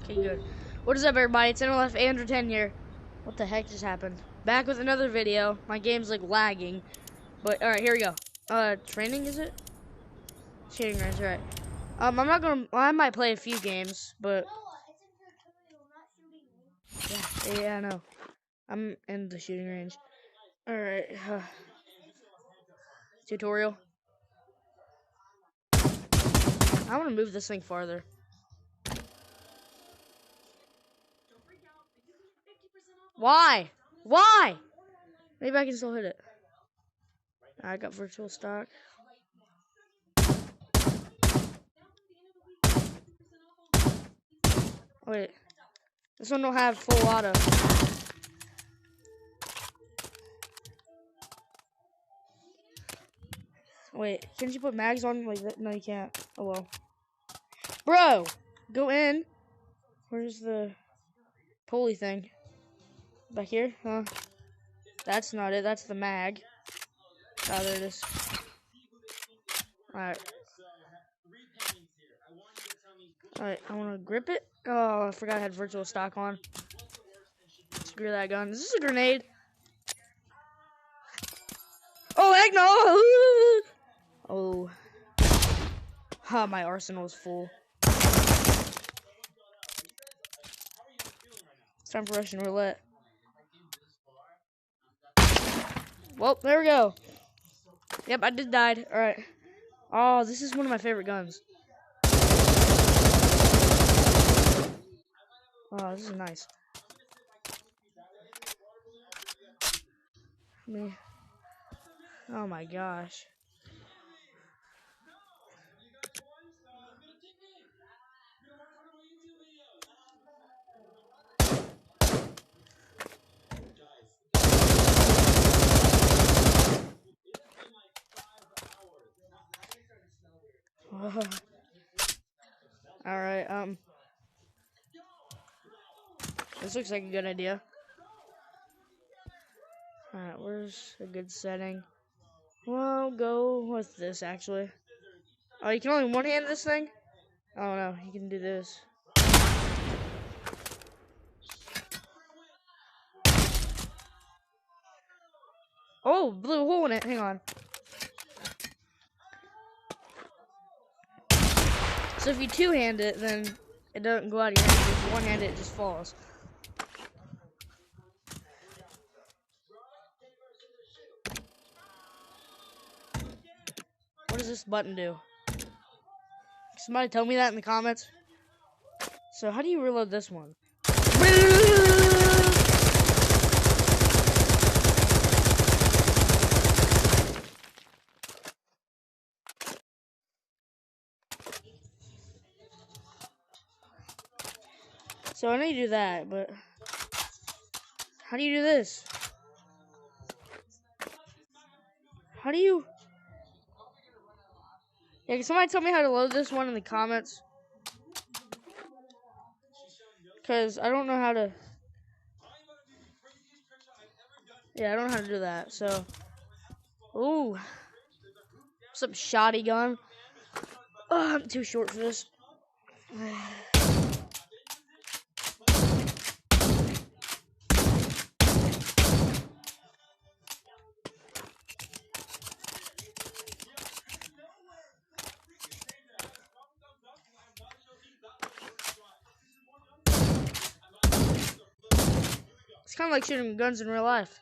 Okay, good. What is up, everybody? It's NLF Andrew 10 here. What the heck just happened? Back with another video. My game's like lagging. But alright, here we go. Training, is it? Shooting range, alright. I'm not gonna, well, I might play a few games, but yeah, I know. I'm in the shooting range. Alright, tutorial. I wanna move this thing farther. Why? Why? Maybe I can still hit it. I got virtual stock. Wait. This one don't have full auto. Wait, can't you put mags on like that? No, you can't. Oh well. Bro! Go in. Where's the pulley thing? Back here? Huh? That's not it. That's the mag. Oh, there it is. Alright. Alright, I want to grip it. Oh, I forgot I had virtual stock on. Screw that gun. Is this a grenade? Oh, heck no! Oh. Ha, my arsenal is full. It's time for Russian roulette. Well, there we go. Yep, I did die. Alright. Oh, this is one of my favorite guns. Oh, this is nice. Oh my gosh. Alright, this looks like a good idea. Alright, where's a good setting? Well, go with this, actually. Oh, you can only one-hand this thing? Oh, no, you can do this. Oh, blew a hole in it. Hang on. So if you two-hand it, then it doesn't go out of your hand. If you one-hand it, it just falls. What does this button do? Somebody tell me that in the comments. So how do you reload this one? So I know you do that, but how do you do this? How do you... Yeah, can somebody tell me how to load this one in the comments? Because I don't know how to... Yeah, I don't know how to do that, so... Ooh. Some shoddy gun. Oh, I'm too short for this. It's kind of like shooting guns in real life.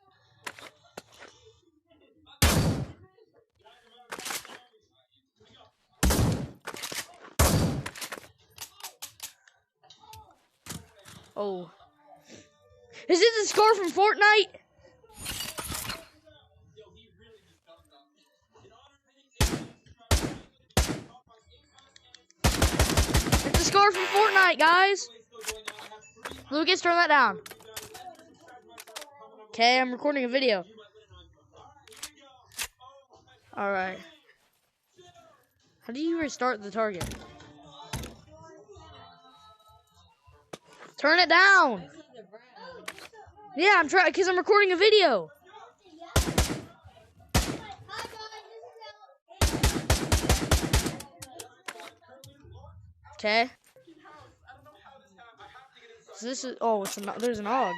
Oh. Is it the scar from Fortnite? It's the scar from Fortnite, guys. Lucas, turn that down. Okay, I'm recording a video. Alright. How do you restart the target? Turn it down! Yeah, I'm trying, because I'm recording a video. Okay. So this is, oh, there's an AUG.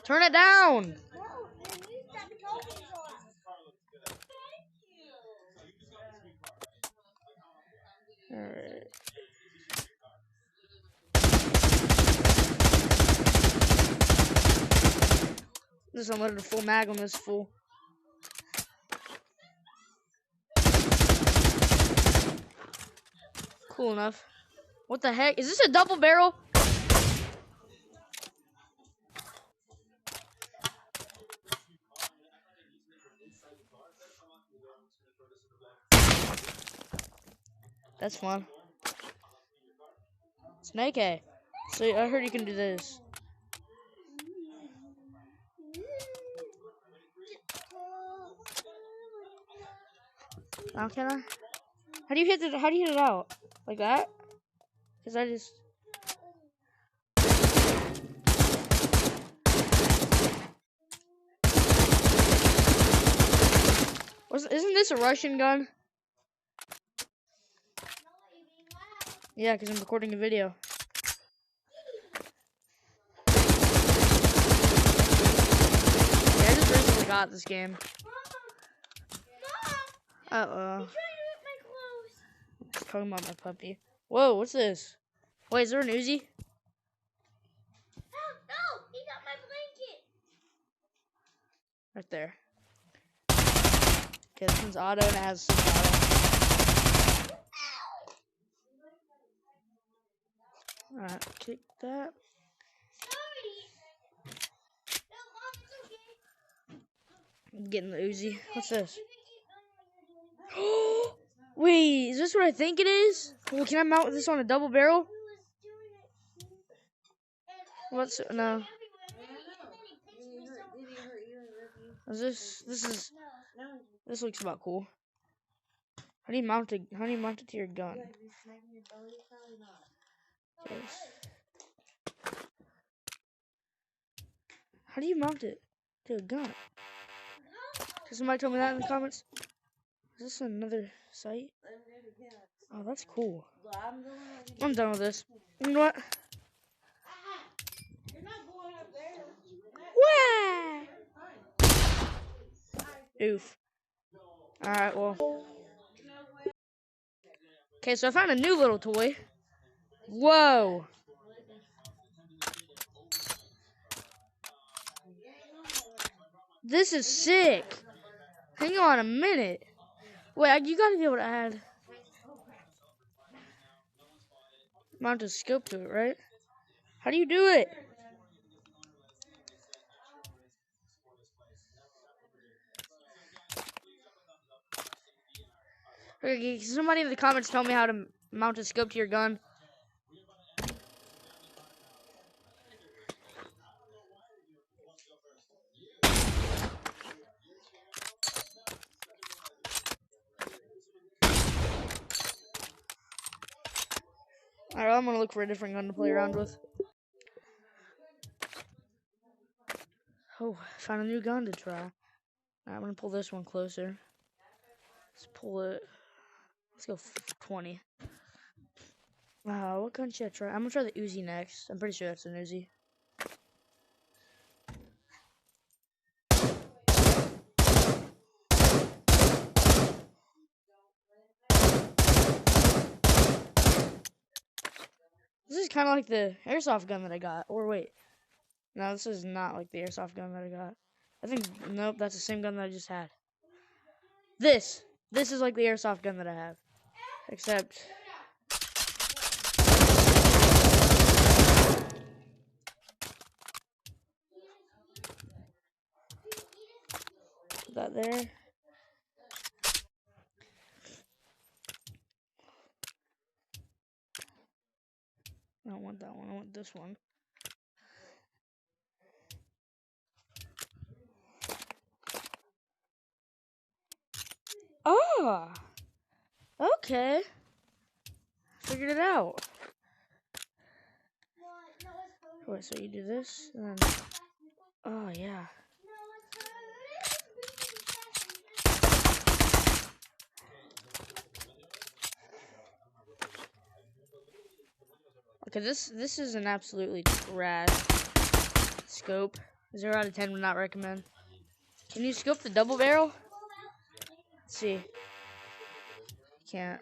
Turn it down. Alright. This unloaded a full mag on this fool. Cool enough. What the heck? Is this a double barrel? That's fun. Snake A. So I heard you can do this. Now can I? How do you hit it out? Like that? Cause I just. Isn't this a Russian gun? Yeah, because I'm recording a video. Yeah, I just recently got this game. Uh-oh. Talking about my puppy. Whoa, what's this? Wait, is there an Uzi? No, he got my blanket. Right there. Okay, this one's auto and it has some auto. Alright, kick that. I'm getting the Uzi. What's this? Wait, is this what I think it is? Well, can I mount this on a double barrel? What's no? Is this looks about cool. How do you mount it to your gun? How do you mount it to a gun? Cause somebody told me that in the comments. Is this another site? Oh, that's cool. I'm done with this. You know what? Wah! Oof. Alright, well. Okay, so I found a new little toy. Whoa! This is sick. Hang on a minute. Wait, you gotta be able to add mount a scope to it, right? How do you do it? Okay, can somebody in the comments tell me how to mount a scope to your gun? Alright, I'm gonna look for a different gun to play around with. Oh, found a new gun to try. Alright, I'm gonna pull this one closer. Let's pull it. Let's go 20. What gun should I try? I'm gonna try the Uzi next. I'm pretty sure that's an Uzi. This is kind of like the airsoft gun that I got. Or wait. No, this is not like the airsoft gun that I got. I think, nope, that's the same gun that I just had. This is like the airsoft gun that I have. Except... put that there. I don't want that one, I want this one. Oh! Okay. Figured it out. Wait, so you do this, and then... oh, yeah. Okay, this is an absolutely trash scope. 0 out of 10 would not recommend. Can you scope the double barrel? Let's see. Can't.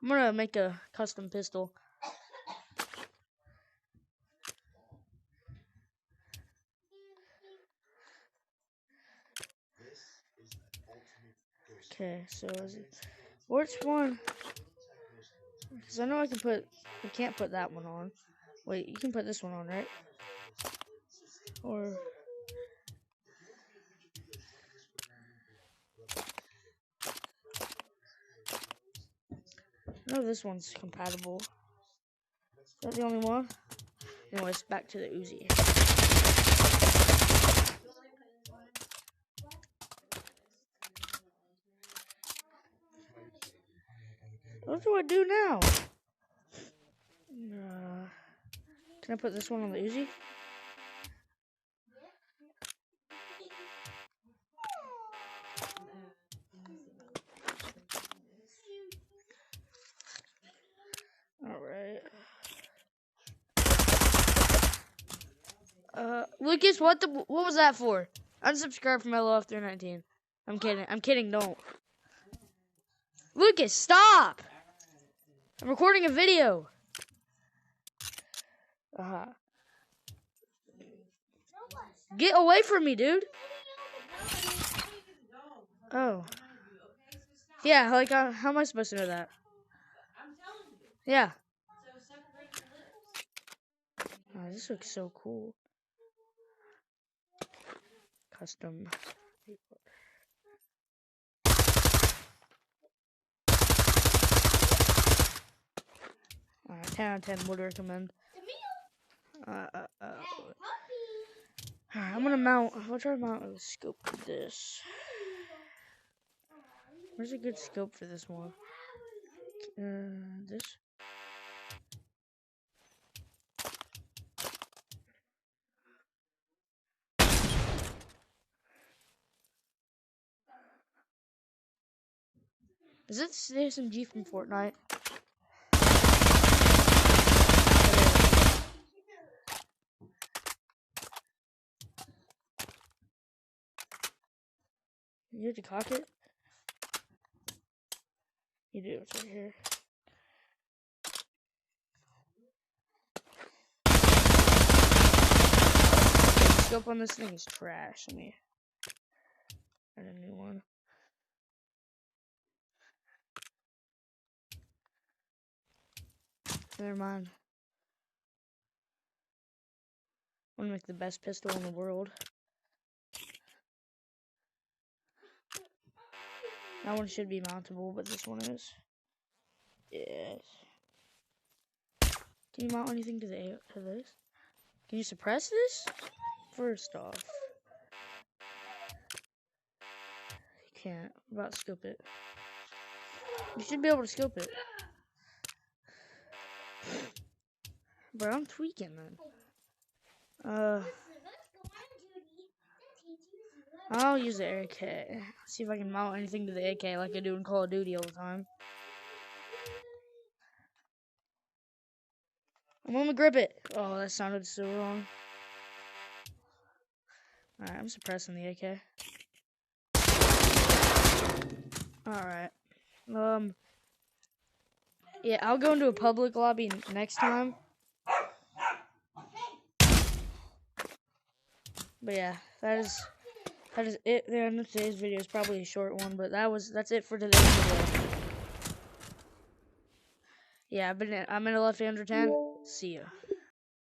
I'm gonna make a custom pistol. Okay, so is it which one? Because I know I can't put that one on. Wait, you can put this one on, right? Or no, this one's compatible. Is that the only one? Anyways, back to the Uzi. What do I do now? Can I put this one on the Uzi? Alright. Lucas, what was that for? Unsubscribe from LOF319. I'm kidding, don't. Lucas, stop! I'm recording a video. Get away from me, dude. Oh. Yeah, like, how am I supposed to know that? Yeah. Oh, this looks so cool. Custom. Alright, 10 out of 10 would recommend. Alright, I'm gonna mount. I'll try to mount a scope for this. Where's a good scope for this one? This. Is it SMG from Fortnite? You have to cock it? You do, it's right here. The scope on this thing is trash. Let me add a new one. Never mind. I'm gonna make the best pistol in the world. That one should be mountable, but this one is. Yes. Can you mount anything to this? Can you suppress this? First off. You can't. I'm about to scope it. You should be able to scope it. Bro, I'm tweaking, man. I'll use the AK. See if I can mount anything to the AK like I do in Call of Duty all the time. I'm gonna grip it. Oh, that sounded so wrong. Alright, I'm suppressing the AK. Alright. Yeah, I'll go into a public lobby next time. But yeah, that is it. The end of today's video is probably a short one, but that's it for today's video. Yeah, I'm in 11 under 10. See ya.